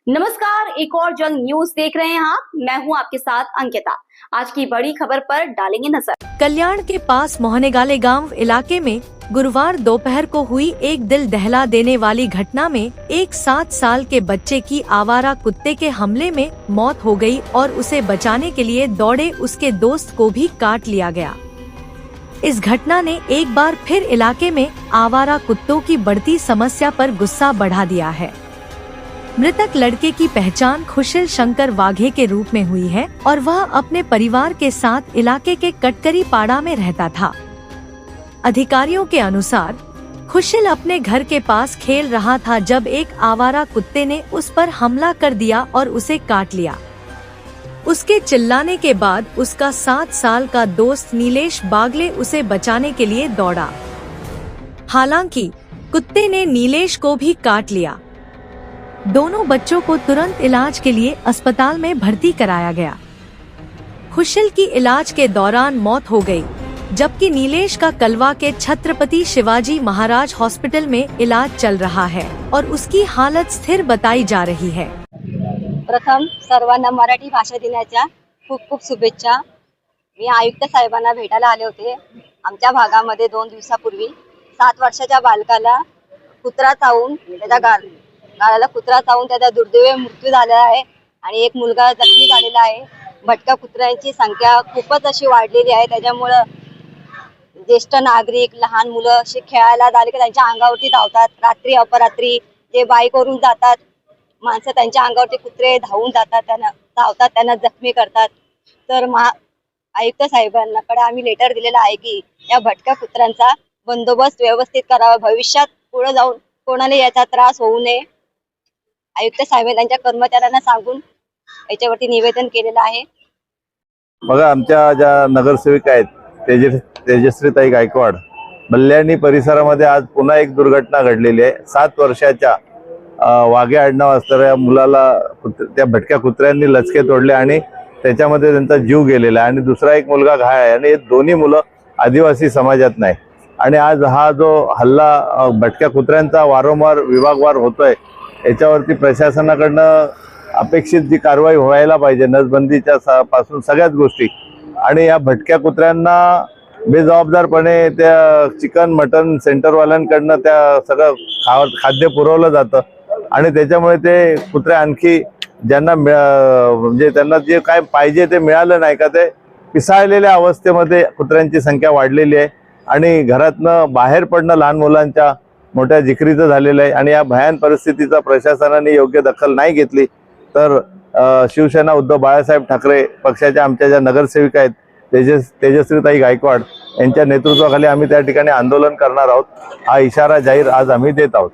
नमस्कार, एक और जंग न्यूज देख रहे हैं आप। मैं हूं आपके साथ अंकिता। आज की बड़ी खबर पर डालेंगे नजर। कल्याण के पास मोहनेगाले गांव इलाके में गुरुवार दोपहर को हुई एक दिल दहला देने वाली घटना में एक 7 साल के बच्चे की आवारा कुत्ते के हमले में मौत हो गई और उसे बचाने के लिए दौड़े उसके दोस्त को भी काट लिया गया। इस घटना ने एक बार फिर इलाके में आवारा कुत्तों की बढ़ती समस्या पर गुस्सा बढ़ा दिया है। मृतक लड़के की पहचान खुशिल शंकर वाघे के रूप में हुई है और वह अपने परिवार के साथ इलाके के कटकरी पाड़ा में रहता था। अधिकारियों के अनुसार खुशिल अपने घर के पास खेल रहा था जब एक आवारा कुत्ते ने उस पर हमला कर दिया और उसे काट लिया। उसके चिल्लाने के बाद उसका 7 साल का दोस्त नीलेश बागले उसे बचाने के लिए दौड़ा। हालांकि कुत्ते ने नीलेश को भी काट लिया। दोनों बच्चों को तुरंत इलाज के लिए अस्पताल में भर्ती कराया गया। खुशिल की इलाज के दौरान मौत हो गई, जबकि नीलेश का कलवा के छत्रपति शिवाजी महाराज हॉस्पिटल में इलाज चल रहा है और उसकी हालत स्थिर बताई जा रही है। प्रथम सर्वांना मराठी भाषा दिनाच्या खूप खूप शुभेच्छा। मी आयुक्त साहेबांना भेटायला आले होते। आमच्या भागामध्ये 2 दिवसापूर्वी 7 वर्षाच्या बालकाला कुत्रा चावून त्याच्या गाळाला कुत्रा चावून त्याचा दुर्दैवी मृत्यू झाला आहे आणि एक मुलगा जखमी झालेला आहे। भटक्या कुत्र्यांची संख्या खूपच अशी वाढलेली आहे, त्याच्यामुळे ज्येष्ठ नागरिक लहान मुलं अशी खेळायला झाले की त्यांच्या अंगावरती धावतात। रात्री अपरात्री जे बाईकवरून जातात माणसं त्यांच्या अंगावरती कुत्रे धावून जातात, त्यांना जखमी करतात। तर आयुक्त साहेबांकडे आम्ही लेटर दिलेला आहे की या भटक्या कुत्र्यांचा बंदोबस्त व्यवस्थित करावा, भविष्यात पुढे जाऊन कोणाला याचा त्रास होऊ नये। आयुक्त साहेब त्यांच्या कर्मचाऱ्यांना सांगून याच्यावरती निवेदन केलेलं आहे। बघा, आमच्या ज्या नगरसेविका आहेत तेजश्रीताई गायकवाड, बल्ल्याणी परिसरामध्ये आज पुन्हा एक दुर्घटना घडलेली आहे। 7 वर्षाच्या वाघे आडनाव असणाऱ्या मुलाला त्या भटक्या कुत्र्यांनी लचके तोडले आणि त्याच्यामध्ये त्यांचा जीव गेलेला आहे आणि दुसरा एक मुलगा घायल आहे आणि हे दोन्ही मुलं आदिवासी समाजात नाही। आणि आज हा जो हल्ला भटक्या कुत्र्यांचा वारंवार विभागवार होतोय, याच्यावरती प्रशासनाकडनं अपेक्षित जी कारवाई व्हायला पाहिजे, नसबंदीच्या पासून सगळ्याच गोष्टी, आणि या भटक्या कुत्र्यांना बेजबाबदारपणे त्या चिकन मटन सेंटरवाल्यांकडनं त्या सगळं खाद्य पुरवलं जातं आणि त्याच्यामुळे ते कुत्रे आणखी ज्यांना म्हणजे त्यांना जे काय पाहिजे ते मिळालं नाही का, ते पिसाळलेल्या अवस्थेमध्ये कुत्र्यांची संख्या वाढलेली आहे आणि घरातनं बाहेर पडणं लहान मुलांच्या मोठ्या जिकरीचं झालेलं आहे। आणि या भयान परिस्थितीचा प्रशासनाने योग्य दखल नाही घेतली तर शिवसेना उद्धव बाळासाहेब ठाकरे पक्षाच्या आमच्या ज्या नगरसेविका आहेत तेजश्रीताई गायकवाड यांच्या नेतृत्वाखाली आम्ही त्या ठिकाणी आंदोलन करणार आहोत। हा इशारा जाहीर आज आम्ही देत आहोत।